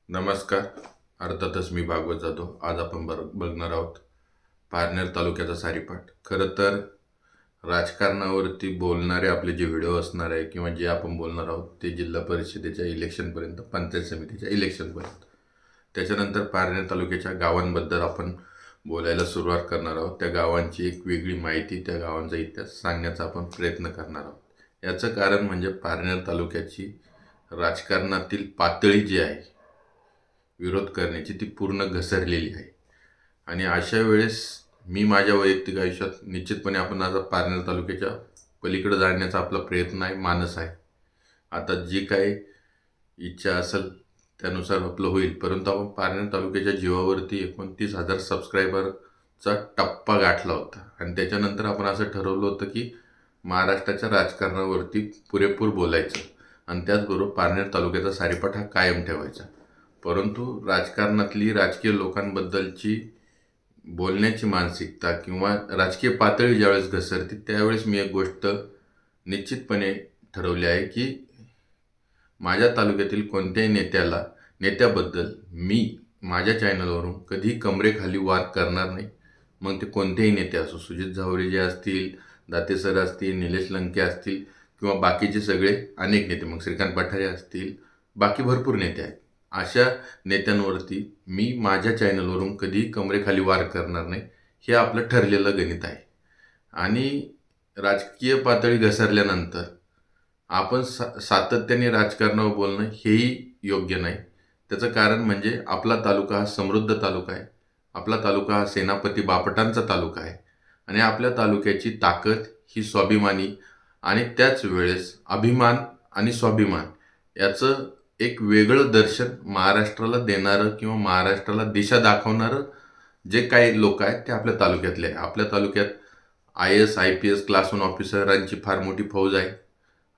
नमस्कार. अर्थातच मी भागवत जाधव. आज आपण बघणार आहोत पारनेर तालुक्याचा सारीपाट. खरं तर राजकारणावरती बोलणारे आपले जे व्हिडिओ असणार आहे किंवा जे आपण बोलणार आहोत ते जिल्हा परिषदेच्या इलेक्शनपर्यंत, पंचायत समितीच्या इलेक्शनपर्यंत. त्याच्यानंतर पारनेर तालुक्याच्या गावांबद्दल आपण बोलायला सुरुवात करणार आहोत. त्या गावांची एक वेगळी माहिती, त्या गावांचा इतिहास सांगण्याचा आपण प्रयत्न करणार आहोत. याचं कारण म्हणजे पारनेर तालुक्याची राजकारणातील पातळी जी आहे विरोध करण्याची, ती पूर्ण घसरलेली आहे. आणि अशा वेळेस मी माझ्या वैयक्तिक आयुष्यात निश्चितपणे आपण आज पारनेर तालुक्याच्या पलीकडे जाण्याचा आपला प्रयत्न आहे, मानस आहे. आता जी काही इच्छा असेल त्यानुसार आपलं होईल. परंतु आपण पारनेर तालुक्याच्या जीवावरती 29,000 सबस्क्रायबरचा टप्पा गाठला होता. आणि त्याच्यानंतर आपण असं ठरवलं होतं की महाराष्ट्राच्या राजकारणावरती पुरेपूर बोलायचं आणि त्याचबरोबर पारनेर तालुक्याचा सारीपाट हा कायम ठेवायचा. परंतु राजकारणातली, राजकीय लोकांबद्दलची बोलण्याची मानसिकता किंवा राजकीय पातळी ज्यावेळेस घसरते त्यावेळेस मी एक गोष्ट निश्चितपणे ठरवली आहे की माझ्या तालुक्यातील कोणत्याही नेत्याबद्दल मी माझ्या चॅनलवरून कधी कमरेखाली वार करणार नाही. मग ते कोणतेही नेते असो, सुजित झावरे जे असतील, दाते सर असतील, निलेश लंके असतील किंवा बाकीचे सगळे अनेक नेते, मग श्रीकांत पठारे असतील, बाकी भरपूर नेते आहेत. अशा नेत्यांवरती मी माझ्या चॅनलवरून कधी कमरेखाली वार करणार नाही. हे आपलं ठरलेलं गणित आहे. आणि राजकीय पातळी घसरल्यानंतर आपण सातत्याने राजकारणावर बोलणं हेही योग्य नाही. त्याचं कारण म्हणजे आपला तालुका हा समृद्ध तालुका आहे. आपला तालुका हा सेनापती बापटांचा तालुका आहे. आणि आपल्या तालुक्याची ताकद ही स्वाभिमानी आणि त्याच वेळेस अभिमान आणि स्वाभिमान याचं एक वेगळं दर्शन महाराष्ट्राला देणारं किंवा महाराष्ट्राला दिशा दाखवणारं जे काही लोक आहेत ते आपल्या तालुक्यातले आहे. आपल्या तालुक्यात IAS IPS क्लास 1 ऑफिसरांची फार मोठी फौज आहे.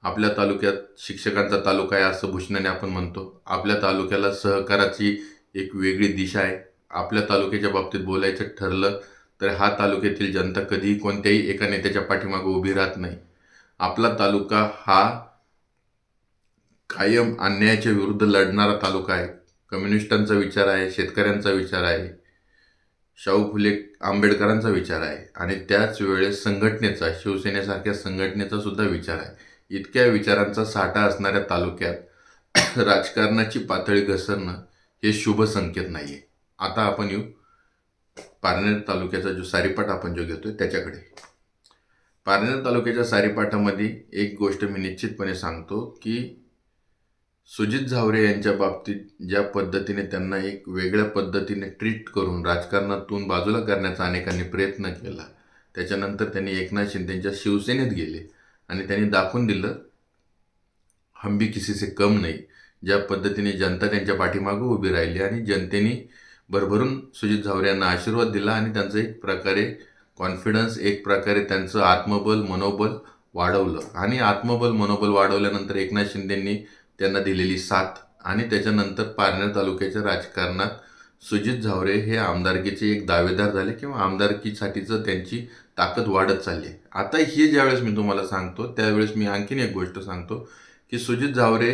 आपल्या तालुक्यात शिक्षकांचा तालुका आहे असं भूषणाने आपण म्हणतो. आपल्या तालुक्याला सहकाराची एक वेगळी दिशा आहे. आपल्या तालुक्याच्या बाबतीत बोलायचं ठरलं तर हा तालुक्यातील जनता कधीही कोणत्याही एका नेत्याच्या पाठीमागे उभी राहत नाही. आपला तालुका हा कायम अन्यायाच्या विरुद्ध लढणारा तालुका आहे. कम्युनिस्टांचा विचार आहे, शेतकऱ्यांचा विचार आहे, शाहू फुले आंबेडकरांचा विचार आहे आणि त्याच वेळेस संघटनेचा, शिवसेनेसारख्या संघटनेचा सुद्धा विचार आहे. इतक्या विचारांचा साठा असणाऱ्या तालुक्यात राजकारणाची पातळी घसरणं हे शुभ संकेत नाही आहे. आता आपण येऊ पारनेर तालुक्याचा जो सारीपाट आपण जो घेतोय त्याच्याकडे. पारनेर तालुक्याच्या सारीपाटामध्ये एक गोष्ट मी निश्चितपणे सांगतो की सुजित झावरे यांच्या बाबतीत ज्या पद्धतीने त्यांना एक वेगळ्या पद्धतीने ट्रीट करून राजकारणातून बाजूला करण्याचा अनेकांनी प्रयत्न केला, त्याच्यानंतर त्यांनी एकनाथ शिंदेच्या शिवसेनेत गेले आणि त्यांनी दाखवून दिलं हम भी किसी से कम नाही. ज्या पद्धतीने जनता त्यांच्या पाठीमागे उभी राहिली आणि जनतेने भरभरून सुजित झावरे यांना आशीर्वाद दिला आणि त्यांचं एक प्रकारे कॉन्फिडन्स, एक प्रकारे त्यांचं आत्मबल, मनोबल वाढवलं. आणि आत्मबल, मनोबल वाढवल्यानंतर एकनाथ शिंदेंनी त्यांना दिलेली साथ आणि त्याच्यानंतर पारनेर तालुक्याच्या राजकारणात सुजित झावरे हे आमदारकीचे एक दावेदार झाले किंवा आमदारकीसाठीचं त्यांची ताकद वाढत चालली. आता हे ज्यावेळेस मी तुम्हाला सांगतो त्यावेळेस मी आणखीन एक गोष्ट सांगतो की सुजित झावरे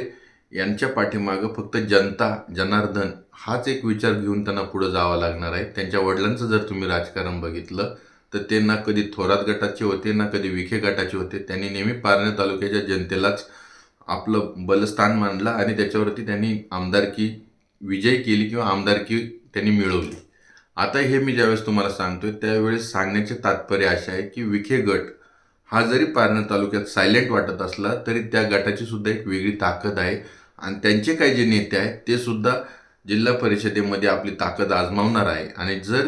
यांच्या पाठीमागं फक्त जनता, जनार्दन हाच एक विचार घेऊन त्यांना पुढे जावं लागणार आहे. त्यांच्या वडिलांचं जर तुम्ही राजकारण बघितलं तर ते ना कधी थोरात गटाचे होते ना कधी विखे गटाचे होते. त्यांनी नेहमी पारनेर तालुक्याच्या जनतेलाच आपलं बलस्थान मानलं आणि त्याच्यावरती त्यांनी आमदारकी विजय केली किंवा आमदारकी त्यांनी मिळवली. आता हे मी ज्यावेळेस तुम्हाला सांगतोय त्यावेळेस सांगण्याचे तात्पर्य असे आहे की विखे गट हा जरी पारनेर तालुक्यात सायलेंट वाटत असला तरी त्या गटाची सुद्धा एक वेगळी ताकद आहे आणि त्यांचे काही जे नेते आहेत ते सुद्धा जिल्हा परिषदेमध्ये आपली ताकद आजमावणार आहे. आणि जर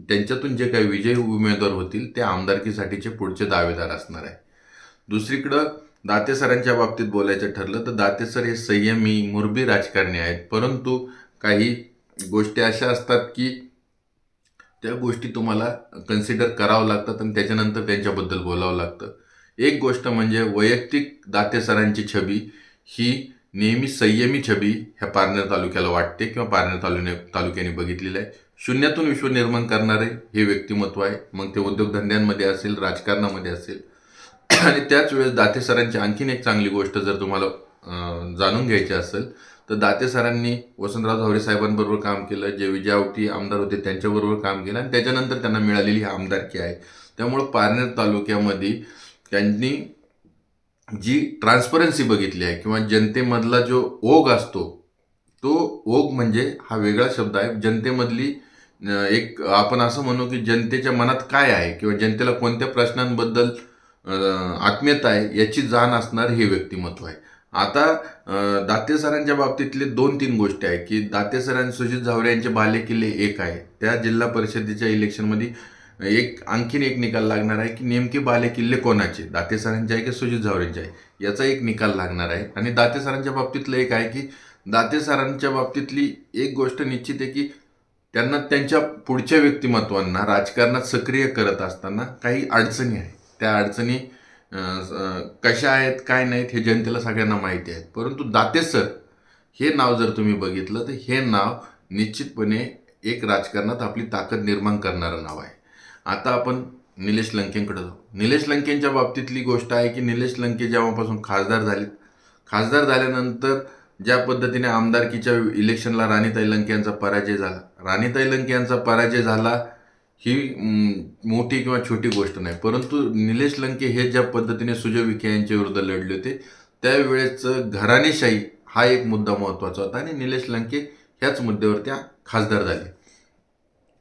त्यांच्यातून जे काही विजयी उमेदवार होतील ते आमदारकीसाठीचे पुढचे दावेदार असणार आहे. दुसरीकडं दाते सरांच्या बाबतीत बोलायचं ठरलं तर दाते सर हे संयमी, मुरबी राजकारणी आहेत. परंतु काही गोष्टी अशा असतात की त्या गोष्टी तुम्हाला कन्सिडर करावं लागतात आणि त्याच्यानंतर त्यांच्याबद्दल बोलावं लागतं. एक गोष्ट म्हणजे वैयक्तिक दाते सरांची छबी ही नेहमी संयमी छबी ह्या पारनेर तालुक्याला वाटते किंवा पारनेर तालुक्याने बघितलेलं आहे. शून्यातून विश्व निर्माण करणारे हे व्यक्तिमत्व आहे. मग ते उद्योगधंद्यांमध्ये असेल, राजकारणामध्ये असेल. आणि त्याच वेळेस दाते सरांची आणखीन एक चांगली गोष्ट जर तुम्हाला जाणून घ्यायची असेल तर दाते सरांनी वसंतराव झावरे साहेबांबरोबर काम केलं, जे विजय आवटी आमदार होते त्यांच्याबरोबर काम केलं आणि त्याच्यानंतर त्यांना मिळालेली ही आमदारकी आहे. त्यामुळं पारनेर तालुक्यामध्ये त्यांनी जी ट्रान्सपरन्सी बघितली आहे किंवा जनतेमधला जो ओघ असतो, तो ओघ म्हणजे हा वेगळा शब्द आहे. जनतेमधली एक आपण असं म्हणू की जनतेच्या मनात काय आहे किंवा जनतेला कोणत्या प्रश्नांबद्दल आत्मीयता आहे याची जाण असणार हे व्यक्तिमत्व आहे. आता दाते सरांच्या बाबतीतले 2-3 गोष्टी आहेत की दाते सर आणि सुजित झावरे यांचे बालेकिल्ले एक आहे. त्या जिल्हा परिषदेच्या इलेक्शनमध्ये आणखीन एक निकाल लागणार आहे की नेमके बालेकिल्ले कोणाचे, दाते सरांचे आहे की सुजित झावरेंचे आहे, याचा एक निकाल लागणार आहे. आणि दाते सरांच्या बाबतीतलं एक आहे की दाते सरांच्या बाबतीतली एक गोष्ट निश्चित आहे की त्यांना त्यांच्या पुढच्या व्यक्तिमत्वांना राजकारणात सक्रिय करत असताना काही अडचणी आहेत. त्या अडचणी कशा आहेत काय नाहीत हे जनतेला सगळ्यांना माहिती आहे. परंतु दाते सर हे नाव जर तुम्ही बघितलं तर हे नाव निश्चितपणे एक राजकारणात आपली ताकद निर्माण करणारं नाव आहे. आता आपण निलेश लंकेंकडे जाऊ. निलेश लंकेंच्या बाबतीतली गोष्ट आहे की निलेश लंके जेव्हापासून खासदार झालेत, खासदार झाल्यानंतर ज्या पद्धतीने आमदारकीच्या इलेक्शनला राणीताई लंके यांचा पराजय झाला, राणीताई लंके यांचा पराजय झाला ही मोठी किंवा छोटी गोष्ट नाही. परंतु निलेश लंके हे ज्या पद्धतीने सुजय विखे यांच्या विरुद्ध लढले होते त्यावेळेचं घराणेशाही हा एक मुद्दा महत्त्वाचा होता आणि निलेश लंके ह्याच मुद्द्यावर त्या खासदार झाले.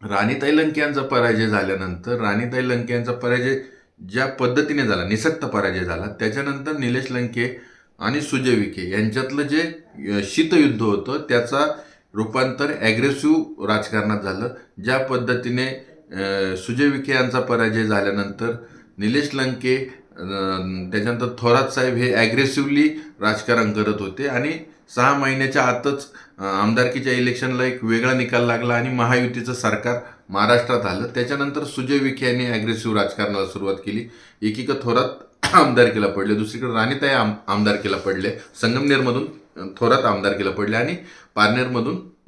राणीताई लंके यांचा पराजय झाल्यानंतर राणीताई लंके यांचा पराजय ज्या पद्धतीने झाला, निसक्त पराजय झाला, त्याच्यानंतर निलेश लंके आणि सुजय विखे यांच्यातलं जे शीतयुद्ध होतं त्याचा रूपांतर ॲग्रेसिव्ह राजकारणात झालं. ज्या पद्धतीने सुजय विखे यांचा पराजय झाल्यानंतर निलेश लंके त्याच्यानंतर थोरात साहेब हे ॲग्रेसिव्हली राजकारण करत होते आणि 6 महिन्याच्या आतच आमदारकीच्या इलेक्शनला एक वेगळा निकाल लागला आणि महायुतीचं सरकार महाराष्ट्रात आलं. त्याच्यानंतर सुजय विखे यांनी ॲग्रेसिव्ह राजकारणाला सुरुवात केली. एकीकडे थोरात आमदारकीला पडले, दुसरीकडे राणीताई आमदारकीला पडले. संगमनेरमधून थोरात आमदारकीला पडले आणि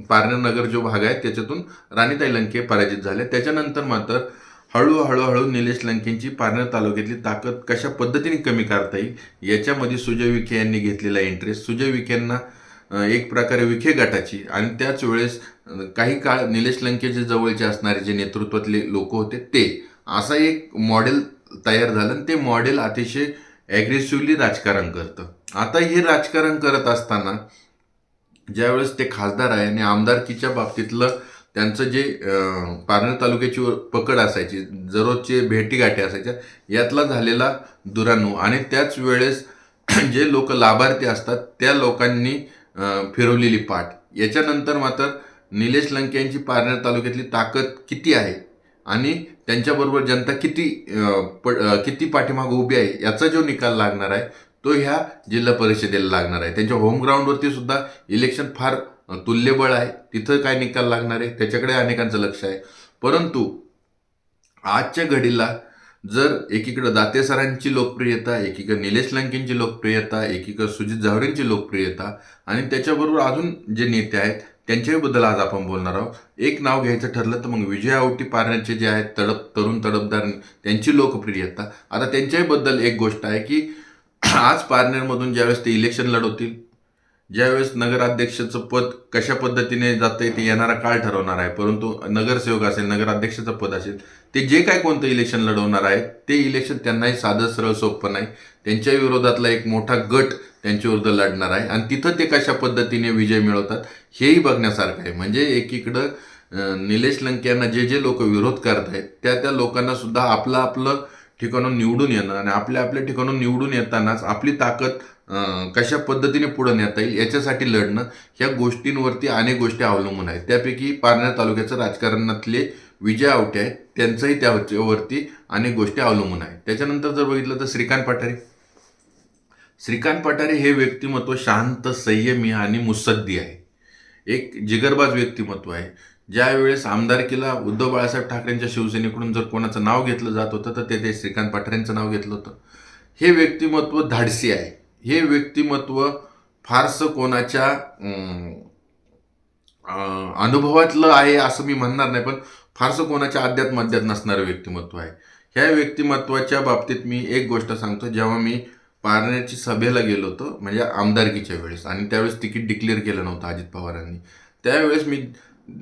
पारनेर नगर जो भाग आहे त्याच्यातून राणीताई लंके पराजित झाले. त्याच्यानंतर मात्र हळूहळू निलेश लंकेंची पारनेर तालुक्यातली ताकद कशा पद्धतीने कमी करता येईल याच्यामध्ये सुजय विखे यांनी घेतलेला इंटरेस्ट, सुजय विखेंना एक प्रकारे विखे गटाची आणि त्याच वेळेस काही काळ निलेश लंकेचे जवळचे असणारे जे नेतृत्वातले लोक होते ते असा एक मॉडेल तयार झालं आणि ते मॉडेल अतिशय ॲग्रेसिव्हली राजकारण करतं. आता हे राजकारण करत असताना ज्यावेळेस ते खासदार आहे आणि आमदारकीच्या बाबतीतलं त्यांचं जे पारनेर तालुक्याची पकड असायची, दररोजचे भेटीगाठी असायच्या, यातला झालेला दुराणू आणि त्याच वेळेस जे लोक लाभार्थी असतात त्या लोकांनी फिरवलेली पाठ, याच्यानंतर मात्र निलेश लंके यांची पारनेर तालुक्यातली ताकद किती आहे आणि त्यांच्याबरोबर जनता किती पाठीमागं उभी आहे याचा जो निकाल लागणार आहे तो ह्या जिल्हा परिषदेला लागणार आहे. त्यांच्या होम ग्राउंडवरती सुद्धा इलेक्शन फार तुल्यबळ आहे. तिथं काय निकाल लागणार आहे त्याच्याकडे अनेकांचं लक्ष आहे. परंतु आजच्या घडीला जर एकीकडे दाते सरांची लोकप्रियता, एकीकडे निलेश लंकेंची लोकप्रियता, एकीकडे सुजित झावरेंची लोकप्रियता आणि त्याच्याबरोबर अजून जे नेते आहेत त्यांच्याबद्दल आज आपण बोलणार आहोत. एक नाव घ्यायचं ठरलं तर मग विजय आवटी पारनेरचे जे आहेत तरुण तडफदार त्यांची लोकप्रियता. आता त्यांच्याबद्दल एक गोष्ट आहे की आज पारनेरमधून ज्यावेळेस ते इलेक्शन लढवतील, ज्यावेळेस नगराध्यक्षाचं पद कशा पद्धतीने जातं ते येणारा काळ ठरवणार आहे. परंतु नगरसेवक असेल, नगराध्यक्षाचं पद असेल, ते जे काय कोणतं इलेक्शन लढवणार आहे ते इलेक्शन त्यांनाही साधं सरळ सोपं नाही. त्यांच्या विरोधातला एक मोठा गट त्यांच्या विरुद्ध लढणार आहे आणि तिथं ते कशा पद्धतीने विजय मिळवतात हेही बघण्यासारखं आहे. म्हणजे एकीकडं निलेश लंके यांना जे लोक विरोध करत आहेत त्या लोकांना सुद्धा आपलं ठिकाणून निवडून येणं आणि आपल्या ठिकाणून निवडून येतानाच आपली ताकद कशा पद्धतीने पुढे नेता येईल याच्यासाठी लढणं, ह्या गोष्टींवरती अनेक गोष्टी अवलंबून आहेत. त्यापैकी पारनेर तालुक्याचं राजकारणातले विजय आवटे आहेत त्यांचंही त्यावरती अनेक गोष्टी अवलंबून आहेत. त्याच्यानंतर जर बघितलं तर श्रीकांत पठारे हे व्यक्तिमत्व शांत, संयमी आणि मुत्सद्दी आहे. एक जिगरबाज व्यक्तिमत्व आहे. ज्यावेळेस आमदारकीला उद्धव बाळासाहेब ठाकरेंच्या शिवसेनेकडून जर कोणाचं नाव घेतलं जात होतं तर ते श्रीकांत पठारेंचं नाव घेतलं होतं. हे व्यक्तिमत्व धाडसी आहे. हे व्यक्तिमत्व फारसं कोणाच्या अनुभवातलं आहे असं मी म्हणणार नाही, पण फारसं कोणाच्या अध्यात नसणारं व्यक्तिमत्व आहे. ह्या व्यक्तिमत्वाच्या बाबतीत मी एक गोष्ट सांगतो. जेव्हा मी पारनेरची सभेला गेलो होतो, म्हणजे आमदारकीच्या वेळेस, आणि त्यावेळेस तिकीट डिक्लेअर केलं नव्हतं अजित पवारांनी. त्यावेळेस मी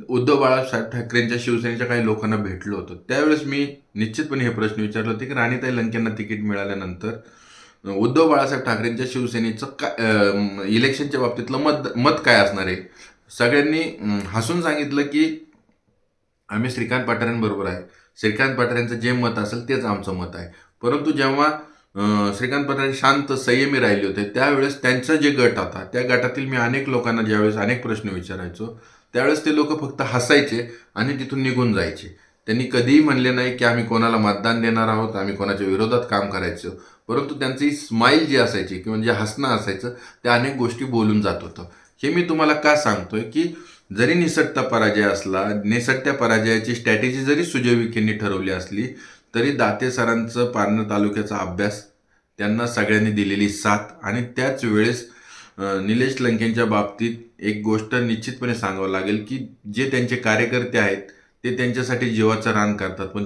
उद्धव बाळासाहेब ठाकरेंच्या शिवसेनेच्या काही लोकांना भेटलो होतो. त्यावेळेस मी निश्चितपणे हे प्रश्न विचारले होते की राणीताई लंकेंना तिकीट मिळाल्यानंतर उद्धव बाळासाहेब ठाकरेंच्या शिवसेनेचं काय इलेक्शनच्या बाबतीतलं मत काय असणार आहे. सगळ्यांनी हसून सांगितलं की आम्ही श्रीकांत पाटलांबरोबर आहे, श्रीकांत पाटलांचं जे मत असेल तेच आमचं मत आहे. परंतु जेव्हा श्रीकांत पाटील शांत संयमी राहिले होते, त्यावेळेस त्यांचा जे गट होता त्या गटातील मी अनेक लोकांना ज्यावेळेस अनेक प्रश्न विचारायचो, त्यावेळेस ते लोक फक्त हसायचे आणि तिथून निघून जायचे. त्यांनी कधीही म्हणले नाही की आम्ही कोणाला मतदान देणार आहोत, आम्ही कोणाच्या विरोधात काम करायचं. परंतु त्यांची स्माईल जी असायची किंवा जे हसणं असायचं, त्या अनेक गोष्टी बोलून जात होतं. हे मी तुम्हाला का सांगतोय की जरी निसटता पराजय असला, निसटत्या पराजयाची स्ट्रॅटेजी जरी सुजय विखेंनी ठरवली असली, तरी दाते सरांचं पारनेर तालुक्याचा अभ्यास, त्यांना सगळ्यांनी दिलेली साथ, आणि त्याच वेळेस निलेश लंकेंच्या बाबतीत एक गोष्ट निश्चितपणे सांगावं लागेल की जे त्यांचे कार्यकर्ते आहेत ते त्यांच्यासाठी जीवाचं रान करतात, पण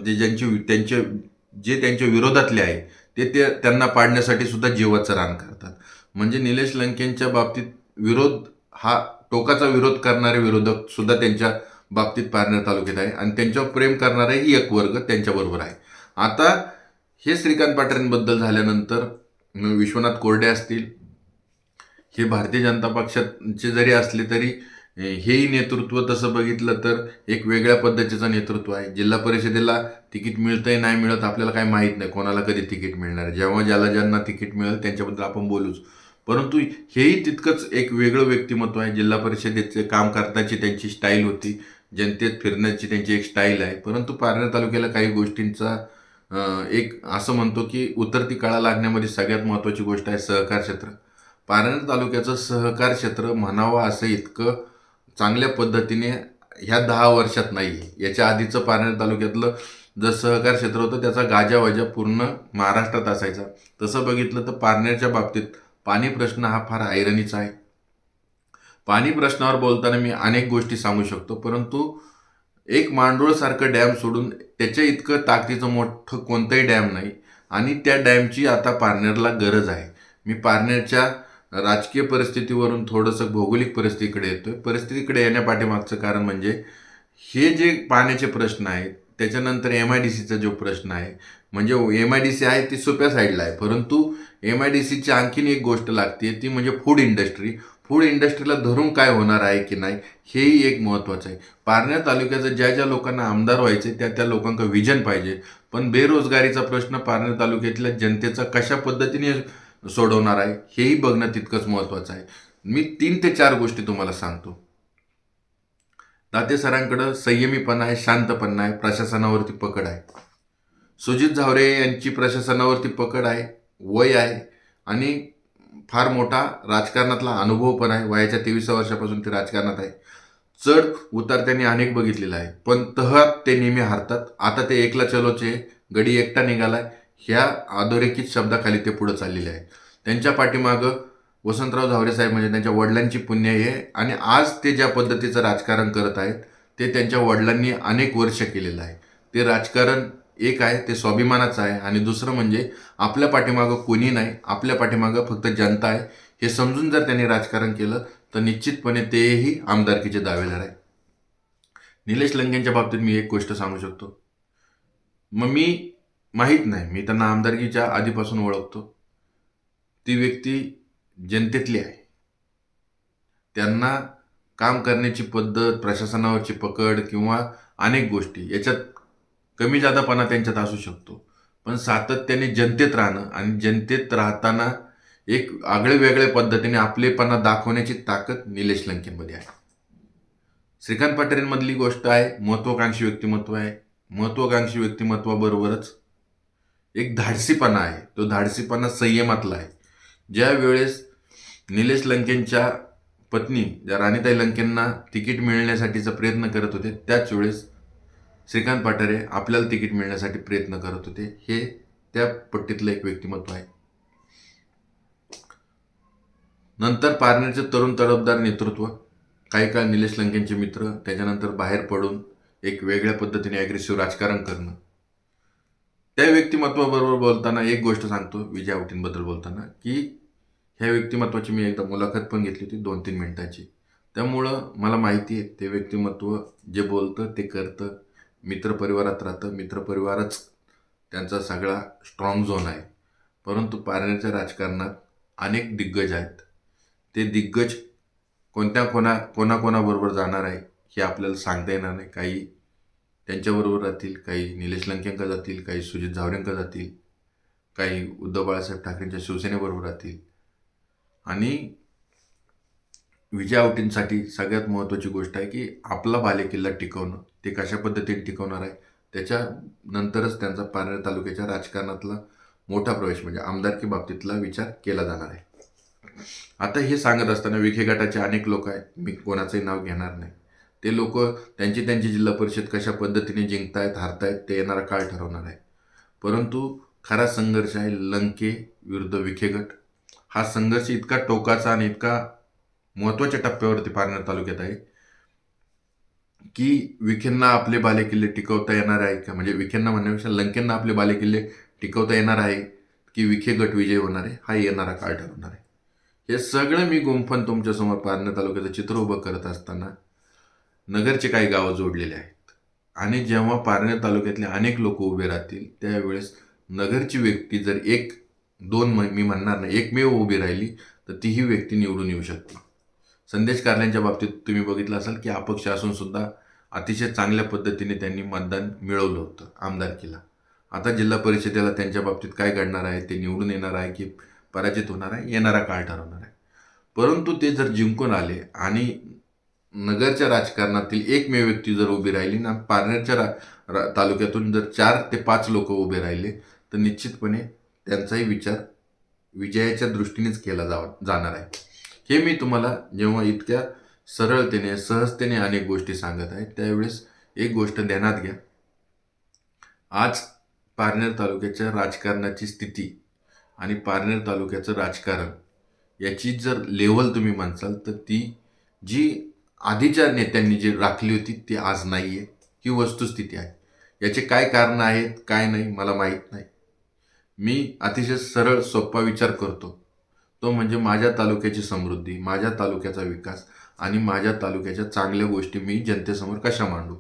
जे त्यांच्या विरोधातले आहे ते त्यांना पाडण्यासाठी सुद्धा जीवाचं रान करतात. म्हणजे निलेश लंकेंच्या बाबतीत विरोध हा टोकाचा विरोध करणारे विरोधक सुद्धा त्यांच्या बाबतीत पारनेर तालुक्यात आहे, आणि त्यांच्यावर प्रेम करणारेही एक वर्ग त्यांच्याबरोबर आहे. आता हे श्रीकांत पाटलांबद्दल झाल्यानंतर विश्वनाथ कोरडे असतील, हे भारतीय जनता पक्षाचे जरी असले तरी हेही नेतृत्व तसं बघितलं तर एक वेगळ्या पद्धतीचं नेतृत्व आहे. जिल्हा परिषदेला तिकीट मिळतंय नाही मिळत आपल्याला काय माहीत नाही, कोणाला कधी तिकीट मिळणार, जेव्हा ज्यांना तिकीट मिळेल त्यांच्याबद्दल आपण बोलूच. परंतु हेही तितकंच एक वेगळं व्यक्तिमत्व आहे. जिल्हा परिषदेचे काम करण्याची त्यांची स्टाईल होती, जनतेत फिरण्याची त्यांची एक स्टाईल आहे. परंतु पारनेर तालुक्याला काही गोष्टींचा एक असं म्हणतो की उतरती काळा लागण्यामध्ये सगळ्यात महत्त्वाची गोष्ट आहे सहकार क्षेत्र. पारनेर तालुक्याचं सहकार क्षेत्र म्हणावं असं इतकं चांगल्या पद्धतीने ह्या 10 वर्षात नाही आहे. याच्या आधीचं पारनेर तालुक्यातलं जर सहकार क्षेत्र होतं त्याचा गाजावाजा पूर्ण महाराष्ट्रात असायचा. तसं बघितलं तर पारनेरच्या बाबतीत पाणी प्रश्न हा फार ऐरणीचा आहे. पाणी प्रश्नावर बोलताना मी अनेक गोष्टी सांगू शकतो, परंतु एक मांडोळसारखं डॅम सोडून त्याच्या इतकं ताकदीचं मोठं कोणतंही डॅम नाही, आणि त्या डॅमची आता पारनेरला गरज आहे. मी पारनेरच्या राजकीय परिस्थितीवरून थोडंसं भौगोलिक परिस्थितीकडे येतोय. परिस्थितीकडे येण्यापाठीमागचं कारण म्हणजे हे जे पाण्याचे प्रश्न आहेत, त्याच्यानंतर MIDCचा जो प्रश्न आहे, म्हणजे MIDC आहे ती सोप्या साईडला आहे, परंतु MIDCची आणखीन एक गोष्ट लागते ती म्हणजे फूड इंडस्ट्री. फूड इंडस्ट्रीला धरून काय होणार आहे की नाही हेही एक महत्त्वाचं आहे. पारनेर तालुक्याचं ज्या लोकांना आमदार व्हायचे त्या लोकांना विजन पाहिजे, पण बेरोजगारीचा प्रश्न पारनेर तालुक्यातल्या जनतेचा कशा पद्धतीने सोडवणार आहे हेही बघणं तितकंच महत्त्वाचं आहे. मी 3 ते 4 गोष्टी तुम्हाला सांगतो. दाते सरांकडं संयमीपणा आहे, शांतपणा आहे, प्रशासनावरती पकड आहे. सुजित झावरे यांची प्रशासनावरती पकड आहे, वय आहे, आणि फार मोठा राजकारणातला अनुभव पण आहे. वयाच्या 23 वर्षापासून ते राजकारणात आहे. चढ उतार त्यांनी अनेक बघितलेला आहे, पण तहात ते नेहमी हारतात. आता ते एकला चलोचे, गडी एकटा निघालाय, ह्या अधोरेखित शब्दाखाली ते पुढे चाललेले आहे. त्यांच्या पाठीमागं वसंतराव झावरे साहेब म्हणजे त्यांच्या वडिलांची पुण्य आहे, आणि आज ते ज्या पद्धतीचं राजकारण करत आहेत ते त्यांच्या वडिलांनी अनेक वर्ष केलेलं आहे. ते राजकारण एक आहे ते स्वाभिमानाचं आहे, आणि दुसरं म्हणजे आपल्या पाठीमागं कोणी नाही, आपल्या पाठीमागं फक्त जनता आहे. हे समजून जर त्यांनी राजकारण केलं तर निश्चितपणे तेही आमदारकीचे दावेदार आहे. निलेश लंकेंच्या बाबतीत मी एक गोष्ट सांगू शकतो. मग मी माहीत नाही, मी त्यांना आमदारकीच्या आधीपासून ओळखतो. ती व्यक्ती जनतेतली आहे. त्यांना काम करण्याची पद्धत, प्रशासनावरची पकड किंवा अनेक गोष्टी याच्यात कमी जादापणा त्यांच्यात असू शकतो, पण सातत्याने जनतेत राहणं आणि जनतेत राहताना एक आगळ्या पद्धतीने आपलेपणा दाखवण्याची ताकद निलेश लंकेंमध्ये आहे. श्रीकांत पाटलांमधली गोष्ट आहे महत्त्वाकांक्षी व्यक्तिमत्व आहे. महत्त्वाकांक्षी व्यक्तिमत्वाबरोबरच एक धाडसीपणा आहे. तो धाडसीपणा संयमातला आहे. ज्या वेळेस निलेश लंकेंच्या पत्नी ज्या राणीताई लंकेंना तिकीट मिळण्यासाठीचा प्रयत्न करत होते, त्याच वेळेस श्रीकांत पाटरे आपल्याला तिकीट मिळण्यासाठी प्रयत्न करत होते. हे त्या पट्टीतलं एक व्यक्तिमत्व आहे. नंतर पारनेरचे तरुण तडफदार नेतृत्व, काही काळ निलेश लंकेंचे मित्र, त्याच्यानंतर बाहेर पडून एक वेगळ्या पद्धतीने ॲग्रेसिव्ह राजकारण करणं. त्या व्यक्तिमत्वाबरोबर बोलताना एक गोष्ट सांगतो विजय आवटींबद्दल बोलताना, की ह्या व्यक्तिमत्वाची मी एकदा मुलाखत पण घेतली होती 2-3 मिनिटाची. त्यामुळं मला माहिती आहे ते व्यक्तिमत्व जे बोलतं ते करतं. मित्रपरिवारात राहतं. मित्रपरिवारच त्यांचा सगळा स्ट्राँग झोन आहे. परंतु पारनेरच्या राजकारणात अनेक दिग्गज आहेत. ते दिग्गज कोणाकोणाबरोबर जाणार आहे हे आपल्याला सांगता येणार नाही. काही त्यांच्याबरोबर राहतील, काही निलेश लंकेंका जातील, काही सुजित झावरेंका जातील, काही उद्धव बाळासाहेब ठाकरेंच्या शिवसेनेबरोबर राहतील. आणि विजय आवटींसाठी सगळ्यात महत्त्वाची गोष्ट आहे की आपला बालेकिल्ला टिकवणं. ते कशा पद्धतीने टिकवणार आहे त्याच्यानंतरच त्यांचा पारनेर तालुक्याच्या राजकारणातला मोठा प्रवेश म्हणजे आमदारकी बाबतीतला विचार केला जाणार आहे. आता हे सांगत असताना विखे गटाचे अनेक लोक आहेत, मी कोणाचंही नाव घेणार नाही. ते लोक त्यांची त्यांची जिल्हा परिषद कशा पद्धतीने जिंकतायत हारतायत ते येणारा काळ ठरवणार आहे. परंतु खरा संघर्ष आहे लंके विरुद्ध विखे गट. हा संघर्ष इतका टोकाचा आणि इतका महत्त्वाच्या टप्प्यावरती पारनेर तालुक्यात आहे की विखेंना आपले बालेकिल्ले टिकवता येणार आहे का, म्हणजे विखेंना म्हणण्यापेक्षा लंकेंना आपले बालेकिल्ले टिकवता येणार आहे की विखे गट विजय होणार आहे, हा येणारा काळ ठरवणार आहे. हे सगळं मी गुंफन तुमच्यासमोर पारनेर तालुक्याचं चित्र उभं करत असताना नगरचे काही गावं जोडलेले आहेत. आणि जेव्हा पारनेर तालुक्यातले अनेक लोक उभे राहतील त्यावेळेस नगरची व्यक्ती जर एक दोन मी म्हणणार नाही एकमेव उभी राहिली तर तीही व्यक्ती निवडून येऊ शकते. संदेश कारल्यांच्या बाबतीत तुम्ही बघितलं असाल की अपक्ष असून सुद्धा अतिशय चांगल्या पद्धतीने त्यांनी मतदान मिळवलं होतं आमदारकीला. आता जिल्हा परिषदेला त्यांच्या बाबतीत काय घडणार आहे, ते निवडून येणार आहे की पराजित होणार आहे, येणारा काळ ठरवणार आहे. परंतु ते जर जिंकून आले आणि नगरच्या राजकारणातील एकमेव व्यक्ती जर उभी राहिली ना, पारनेरच्या तालुक्यातून जर 4 ते 5 लोक उभे राहिले तर निश्चितपणे त्यांचाही विचार विजयाच्या दृष्टीनेच केला जाणार आहे. हे मी तुम्हाला जेव्हा इतक्या सरळतेने सहजतेने अनेक गोष्टी सांगत आहे त्यावेळेस एक गोष्ट ध्यानात घ्या. आज पारनेर तालुक्याच्या राजकारणाची स्थिती आणि पारनेर तालुक्याचं राजकारण याची जर लेवल तुम्ही म्हणसाल तर ती जी आधीच्या नेत्यांनी जी राखली होती ती आज नाही आहे. ही वस्तुस्थिती आहे. याचे काय कारणं आहेत काय नाही मला माहीत नाही. मी अतिशय सरळ सोपा विचार करतो, तो म्हणजे माझ्या तालुक्याची समृद्धी, माझ्या तालुक्याचा विकास आणि माझ्या तालुक्याच्या चांगल्या गोष्टी मी जनतेसमोर कशा मांडू,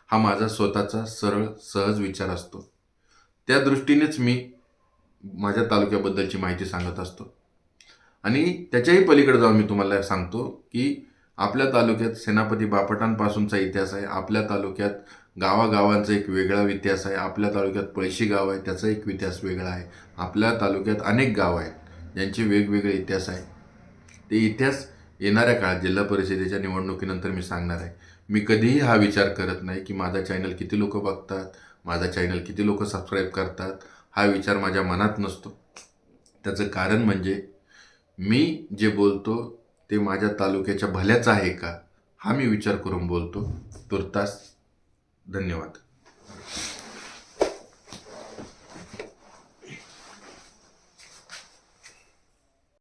हा माझा स्वतःचा सरळ सहज विचार असतो. त्या दृष्टीनेच मी माझ्या तालुक्याबद्दलची माहिती सांगत असतो. आणि त्याच्याही पलीकडे जाऊन मी तुम्हाला सांगतो की आपल्या तालुक्यात सेनापती बापटांपासूनचा इतिहास आहे. आपल्या तालुक्यात गावागावांचा एक वेगळा इतिहास आहे. आपल्या तालुक्यात पळशी गाव आहे, त्याचा एक इतिहास वेगळा आहे. आपल्या तालुक्यात अनेक गावं आहेत ज्यांचे वेगवेगळे इतिहास आहे. ते इतिहास येणाऱ्या काळात जिल्हा परिषदेच्या निवडणुकीनंतर मी सांगणार आहे. मी कधीही हा विचार करत नाही की माझा चॅनल किती लोक बघतात, माझा चॅनल किती लोक सबस्क्राईब करतात, हा विचार माझ्या मनात नसतो. त्याचं कारण म्हणजे मी जे बोलतो ते माझ्या तालुक्याच्या भल्याचं आहे का, हा मी विचार करून बोलतो. तुर्तास धन्यवाद.